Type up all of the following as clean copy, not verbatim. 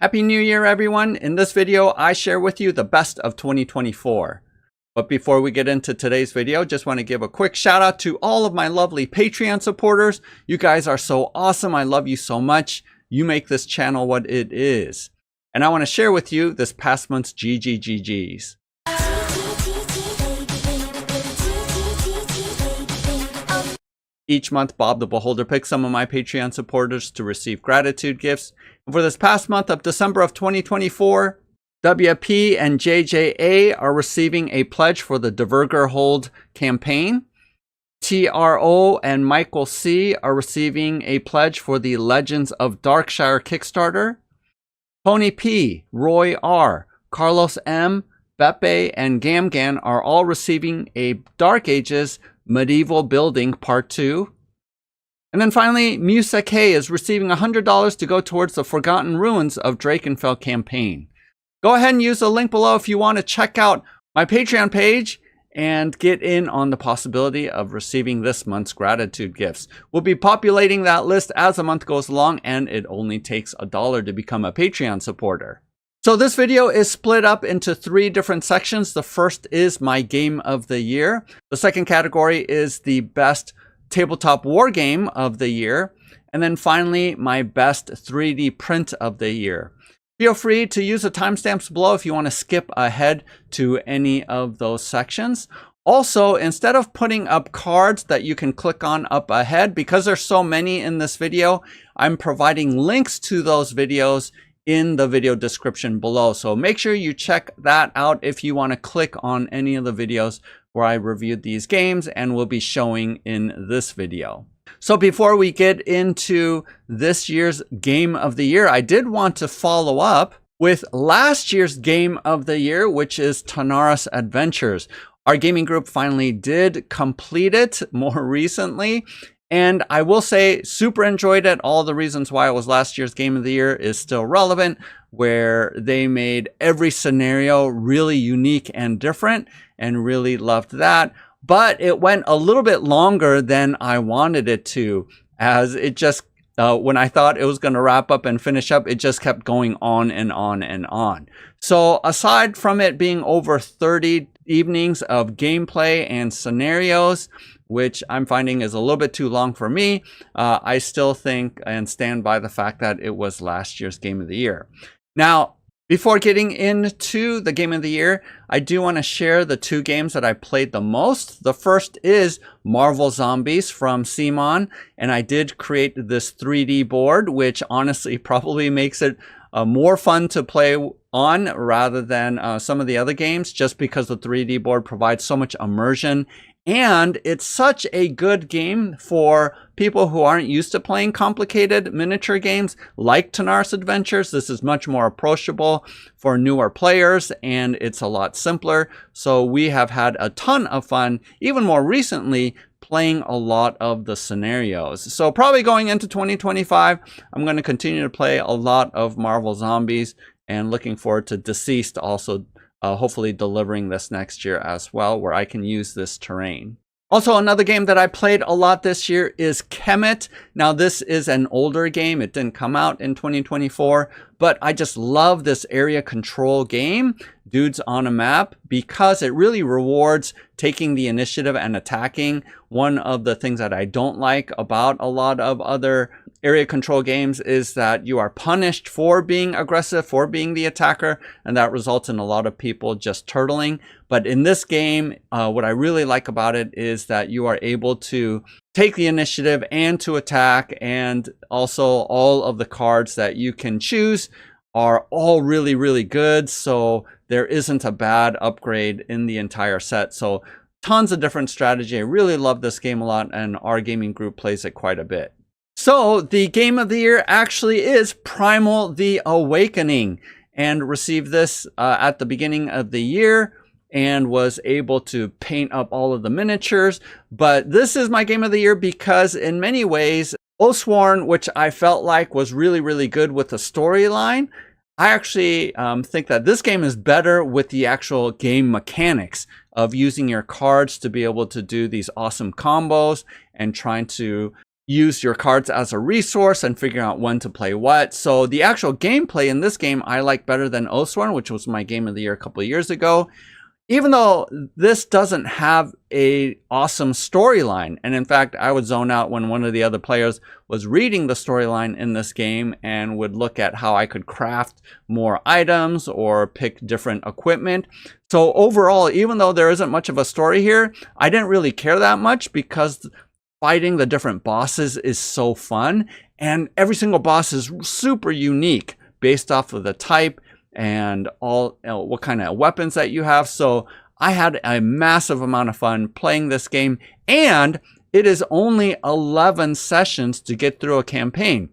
Happy New Year, everyone. In this video, I share with you the best of 2024. But before we get into today's video, just want to give a quick shout out to all of my lovely Patreon supporters. You guys are so awesome. I love you so much. You make this channel what it is. And I want to share with you this past month's GGGGs. Each month, Bob the Beholder picks some of my Patreon supporters to receive gratitude gifts. And for this past month of December of 2024, WP and JJA are receiving a pledge for the Diverger Hold campaign. TRO and Michael C are receiving a pledge for the Legends of Darkshire Kickstarter. Tony P, Roy R, Carlos M, Beppe, and Gamgan are all receiving a Dark Ages Medieval Building Part 2. And then finally, Musa K is receiving $100 to go towards the Forgotten Ruins of Drakenfell campaign. Go ahead and use the link below if you want to check out my Patreon page and get in on the possibility of receiving this month's gratitude gifts. We'll be populating that list as the month goes along, and it only takes $1 to become a Patreon supporter. So this video is split up into 3 different sections. The first is my game of the year. The second category is the best tabletop war game of the year. And then finally, my best 3D print of the year. Feel free to use the timestamps below if you want to skip ahead to any of those sections. Also, instead of putting up cards that you can click on up ahead, because there's so many in this video, I'm providing links to those videos in the video description below. So make sure you check that out if you want to click on any of the videos where I reviewed these games and will be showing in this video. So before we get into this year's game of the year, I did want to follow up with last year's game of the year, which is Tanares Adventures. Our gaming group finally did complete it more recently. And I will say, super enjoyed it. All the reasons why it was last year's game of the year is still relevant, where they made every scenario really unique and different, and really loved that. But it went a little bit longer than I wanted it to, as it just, when I thought it was going to wrap up and finish up, it just kept going on and on and on. So aside from it being over 30 evenings of gameplay and scenarios, which I'm finding is a little bit too long for me, I still think and stand by the fact that it was last year's game of the year. Now, before getting into the game of the year, I do want to share the 2 games that I played the most. The first is Marvel Zombies from Simon, and I did create this 3D board, which honestly probably makes it more fun to play on rather than some of the other games, just because the 3D board provides so much immersion. And it's such a good game for people who aren't used to playing complicated miniature games like Tanares Adventures. This is much more approachable for newer players, and it's a lot simpler. So we have had a ton of fun, even more recently, playing a lot of the scenarios. So probably going into 2025, I'm going to continue to play a lot of Marvel Zombies, and looking forward to Deceased also hopefully delivering this next year as well, where I can use this terrain. Also, another game that I played a lot this year is Kemet. Now, this is an older game. It didn't come out in 2024, but I just love this area control game, Dudes on a Map, because it really rewards taking the initiative and attacking. One of the things that I don't like about a lot of other area control games is that you are punished for being aggressive, for being the attacker, and that results in a lot of people just turtling. But in this game, what I really like about it is that you are able to take the initiative and to attack, and also all of the cards that you can choose are all really, really good. So there isn't a bad upgrade in the entire set. So tons of different strategy. I really love this game a lot, and our gaming group plays it quite a bit. So the game of the year actually is Primal the Awakening, and received this at the beginning of the year and was able to paint up all of the miniatures. But this is my game of the year because in many ways, Oathsworn, which I felt like was really, really good with the storyline, I actually think that this game is better with the actual game mechanics of using your cards to be able to do these awesome combos and trying to use your cards as a resource and figuring out when to play what. So the actual gameplay in this game I like better than Oathsworn, which was my game of the year a couple of years ago. Even though this doesn't have a awesome storyline, and in fact I would zone out when one of the other players was reading the storyline in this game and would look at how I could craft more items or pick different equipment. So overall, even though there isn't much of a story here, I didn't really care that much because fighting the different bosses is so fun, and every single boss is super unique based off of the type and all what kind of weapons that you have. So I had a massive amount of fun playing this game, and it is only 11 sessions to get through a campaign.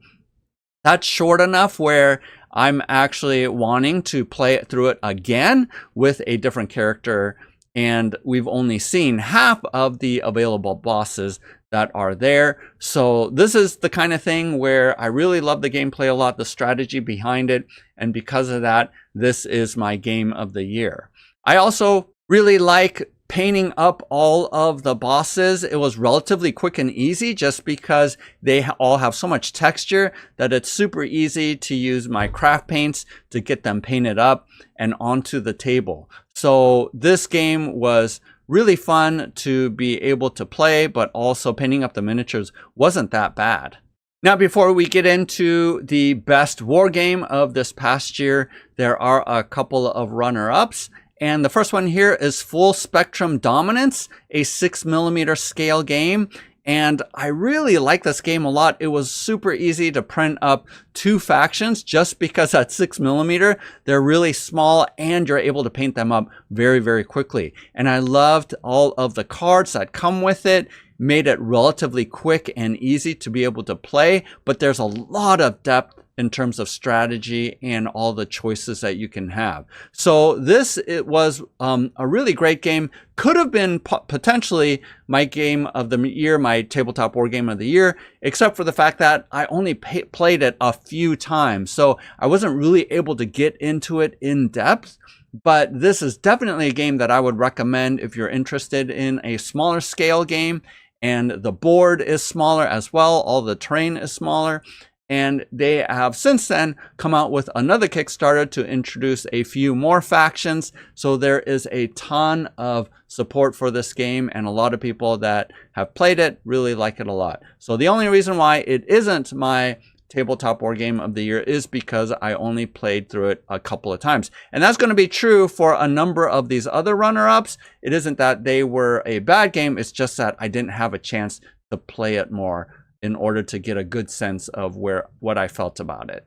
That's short enough where I'm actually wanting to play it through it again with a different character, and we've only seen half of the available bosses that are there. So this is the kind of thing where I really love the gameplay a lot, the strategy behind it, and because of that, this is my game of the year. I also really like painting up all of the bosses. It was relatively quick and easy just because they all have so much texture that it's super easy to use my craft paints to get them painted up and onto the table. So this game was really fun to be able to play, but also painting up the miniatures wasn't that bad. Now, before we get into the best war game of this past year, there are a couple of runner-ups. And the first one here is Full Spectrum Dominance, a 6mm scale game. And I really like this game a lot. It was super easy to print up 2 factions just because at 6mm, they're really small and you're able to paint them up very, very quickly. And I loved all of the cards that come with it, made it relatively quick and easy to be able to play, but there's a lot of depth in terms of strategy and all the choices that you can have. So it was a really great game. Could have been potentially my game of the year, my tabletop war game of the year, except for the fact that I only played it a few times. So I wasn't really able to get into it in depth. But this is definitely a game that I would recommend if you're interested in a smaller scale game. And the board is smaller as well. All the terrain is smaller. And they have since then come out with another Kickstarter to introduce a few more factions. So there is a ton of support for this game, and a lot of people that have played it really like it a lot. So the only reason why it isn't my tabletop war game of the year is because I only played through it a couple of times. And that's going to be true for a number of these other runner-ups. It isn't that they were a bad game, it's just that I didn't have a chance to play it more in order to get a good sense of what I felt about it.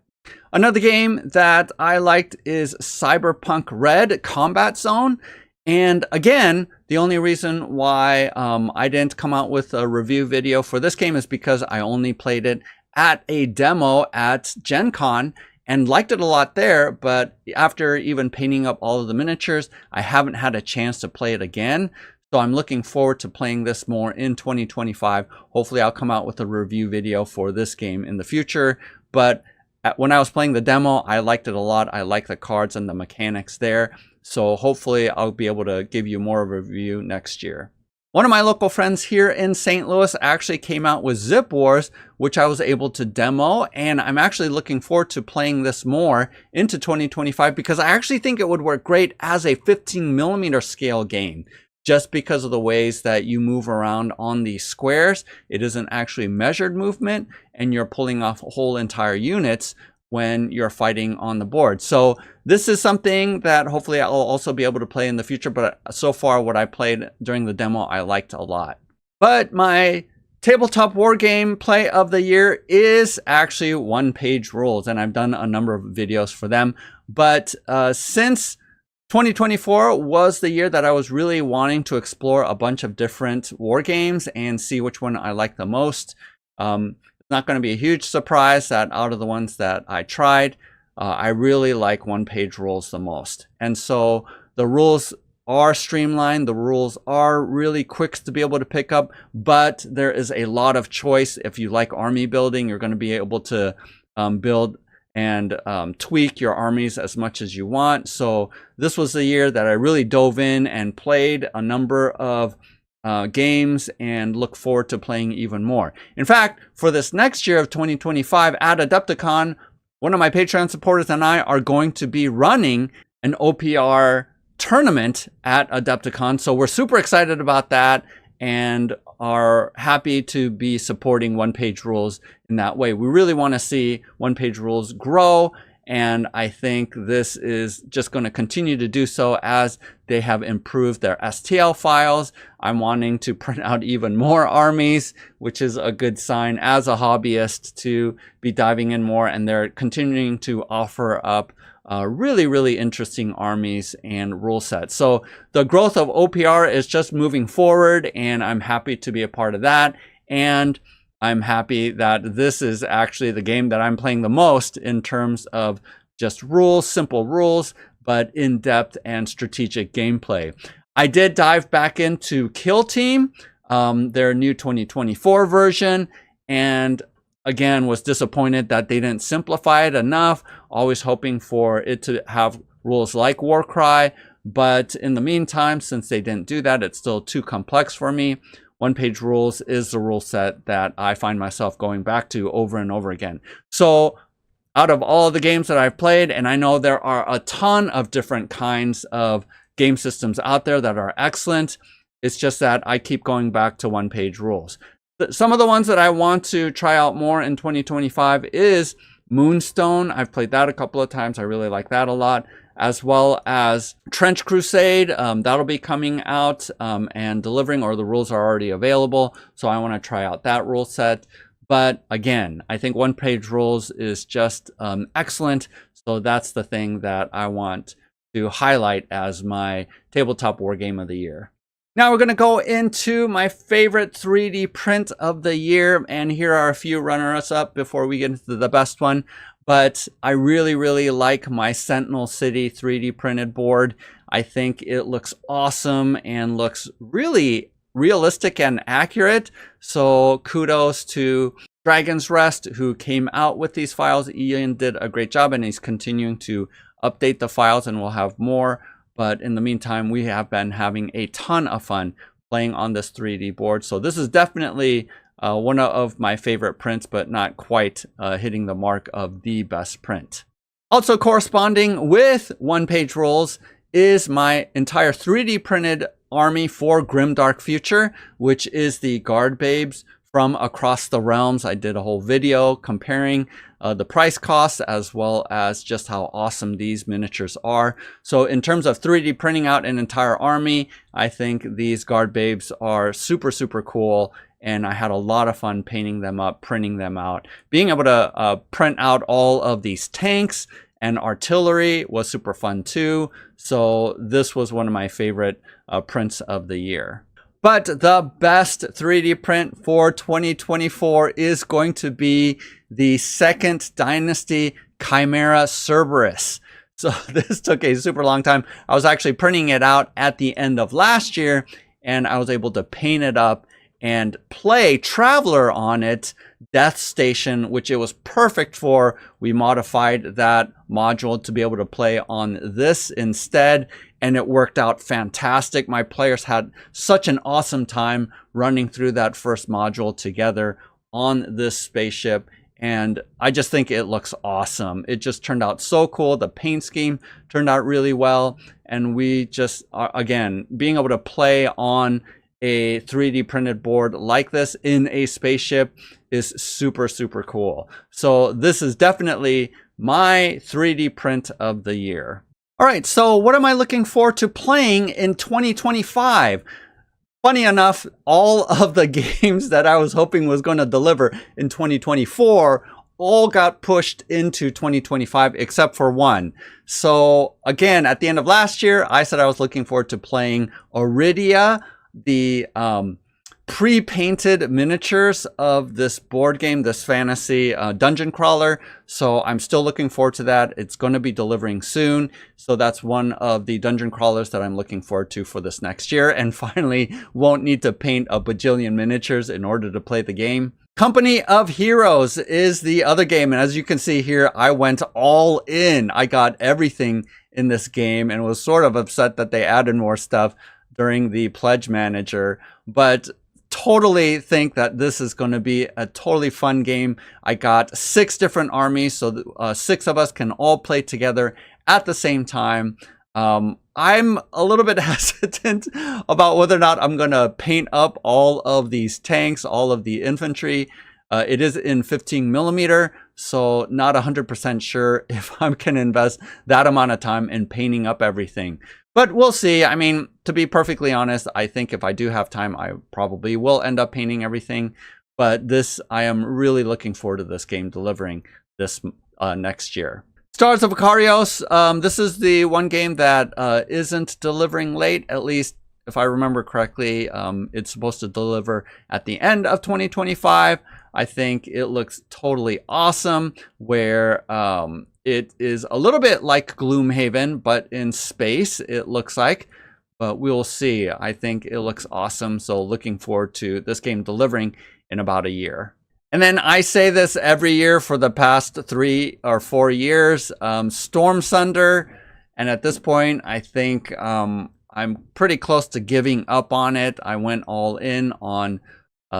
Another game that I liked is Cyberpunk Red Combat Zone. And again, the only reason why I didn't come out with a review video for this game is because I only played it at a demo at Gen Con and liked it a lot there, but after even painting up all of the miniatures, I haven't had a chance to play it again. So I'm looking forward to playing this more in 2025. Hopefully I'll come out with a review video for this game in the future. But when I was playing the demo, I liked it a lot. I like the cards and the mechanics there. So hopefully I'll be able to give you more of a review next year. One of my local friends here in St. Louis actually came out with Zip Wars, which I was able to demo, and I'm actually looking forward to playing this more into 2025 because I actually think it would work great as a 15mm scale game. Just because of the ways that you move around on these squares, it isn't actually measured movement, and you're pulling off whole entire units when you're fighting on the board. So this is something that hopefully I'll also be able to play in the future, but so far what I played during the demo, I liked a lot. But my tabletop war game play of the year is actually One Page Rules, and I've done a number of videos for them. But since 2024 was the year that I was really wanting to explore a bunch of different war games and see which one I like the most. It's not going to be a huge surprise that out of the ones that I tried, I really like One Page Rules the most. And so the rules are streamlined, the rules are really quick to be able to pick up, but there is a lot of choice. If you like army building, you're going to be able to build and tweak your armies as much as you want. So this was the year that I really dove in and played a number of games and look forward to playing even more. In fact, for this next year of 2025 at Adepticon, one of my Patreon supporters and I are going to be running an OPR tournament at Adepticon. So we're super excited about that and are happy to be supporting One Page Rules in that way. We really want to see One Page Rules grow, and I think this is just going to continue to do so as they have improved their STL files. I'm wanting to print out even more armies, which is a good sign as a hobbyist to be diving in more, and they're continuing to offer up really, really interesting armies and rule sets. So the growth of OPR is just moving forward, and I'm happy to be a part of that. And I'm happy that this is actually the game that I'm playing the most in terms of just rules, simple rules, but in-depth and strategic gameplay. I did dive back into Kill Team, their new 2024 version, and again, was disappointed that they didn't simplify it enough, always hoping for it to have rules like Warcry. But in the meantime, since they didn't do that, it's still too complex for me. One Page Rules is the rule set that I find myself going back to over and over again. So out of all of the games that I've played, and I know there are a ton of different kinds of game systems out there that are excellent, it's just that I keep going back to One Page Rules. Some of the ones that I want to try out more in 2025 is Moonstone. I've played that a couple of times. I really like that a lot. As well as Trench Crusade. That'll be coming out and delivering, or the rules are already available. So I want to try out that rule set. But again, I think One Page Rules is just excellent. So that's the thing that I want to highlight as my tabletop war game of the year. Now we're going to go into my favorite 3D print of the year. And here are a few runners up before we get into the best one. But I really, really like my Sentinel City 3D printed board. I think it looks awesome and looks really realistic and accurate. So kudos to Dragon's Rest, who came out with these files. Ian did a great job, and he's continuing to update the files, and we'll have more. But in the meantime, we have been having a ton of fun playing on this 3D board. So this is definitely one of my favorite prints, but not quite hitting the mark of the best print. Also corresponding with One Page Rules is my entire 3D printed army for Grimdark Future, which is the Guard Babes from across the realms. I did a whole video comparing the price costs as well as just how awesome these miniatures are. So in terms of 3D printing out an entire army, I think these Guard Babes are super, super cool. And I had a lot of fun painting them up, printing them out. Being able to print out all of these tanks and artillery was super fun too. So this was one of my favorite prints of the year. But the best 3D print for 2024 is going to be the Second Dynasty Chimera Cerberus. So this took a super long time. I was actually printing it out at the end of last year, and I was able to paint it up and play Traveler on it, Death Station, which it was perfect for. We modified that module to be able to play on this instead, and it worked out fantastic. My players had such an awesome time running through that first module together on this spaceship, and I just think it looks awesome. It just turned out so cool. The paint scheme turned out really well, and we just, again, being able to play on a 3D printed board like this in a spaceship is super, super cool. So this is definitely my 3D print of the year. All right, so what am I looking forward to playing in 2025? Funny enough, all of the games that I was hoping was going to deliver in 2024 all got pushed into 2025 except for one. So again, at the end of last year, I said I was looking forward to playing Iridia, the pre-painted miniatures of this board game, this fantasy dungeon crawler. So I'm still looking forward to that. It's going to be delivering soon. So that's one of the dungeon crawlers that I'm looking forward to for this next year. And finally, won't need to paint a bajillion miniatures in order to play the game. Company of Heroes is the other game. And as you can see here, I went all in. I got everything in this game and was sort of upset that they added more stuff during the pledge manager. but totally think that this is going to be a totally fun game. I got 6 different armies, so 6 of us can all play together at the same time. I'm a little bit hesitant about whether or not I'm going to paint up all of these tanks, all of the infantry. It is in 15mm, so not 100% sure if I can invest that amount of time in painting up everything. But we'll see. I mean, to be perfectly honest, I think if I do have time, I probably will end up painting everything. But I am really looking forward to this game delivering this next year. Stars of Ikarios, this is the one game that isn't delivering late, at least if I remember correctly. It's supposed to deliver at the end of 2025. I think it looks totally awesome, where it is a little bit like Gloomhaven, but in space, it looks like. But we'll see. I think it looks awesome, so looking forward to this game delivering in about a year. And then I say this every year for the past 3 or 4 years, Storm Thunder. And at this point, I think I'm pretty close to giving up on it. I went all in on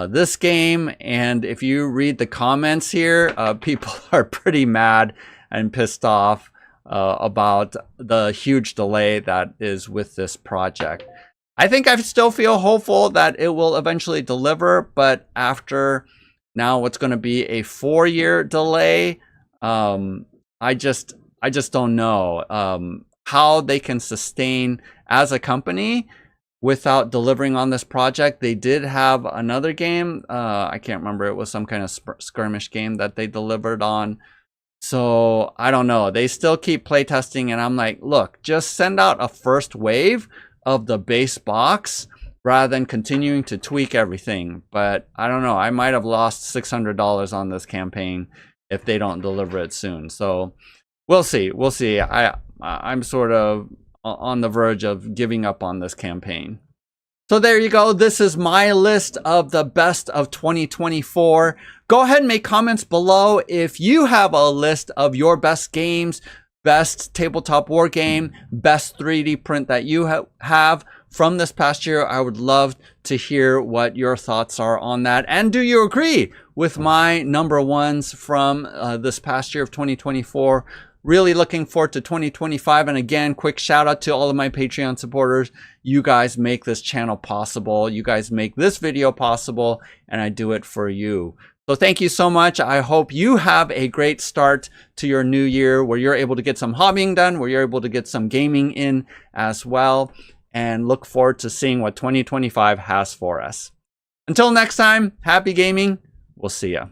this game. And if you read the comments here, people are pretty mad and pissed off about the huge delay that is with this project. I think I still feel hopeful that it will eventually deliver, but after now what's going to be a 4-year delay, I just don't know how they can sustain as a company without delivering on this project. They did have another game, I can't remember, it was some kind of skirmish game that they delivered on. So I don't know, they still keep playtesting, and I'm like, look, just send out a first wave of the base box rather than continuing to tweak everything. But I don't know, I might have lost $600 on this campaign if they don't deliver it soon. So we'll see. I'm sort of on the verge of giving up on this campaign. So there you go. This is my list of the best of 2024. Go ahead and make comments below if you have a list of your best games, best tabletop war game, best 3D print that you have from this past year. I would love to hear what your thoughts are on that. And do you agree with my number ones from this past year of 2024? Really looking forward to 2025. And again, quick shout out to all of my Patreon supporters. You guys make this channel possible. You guys make this video possible, and I do it for you. So thank you so much. I hope you have a great start to your new year, where you're able to get some hobbying done, where you're able to get some gaming in as well, and look forward to seeing what 2025 has for us. Until next time, happy gaming. We'll see ya.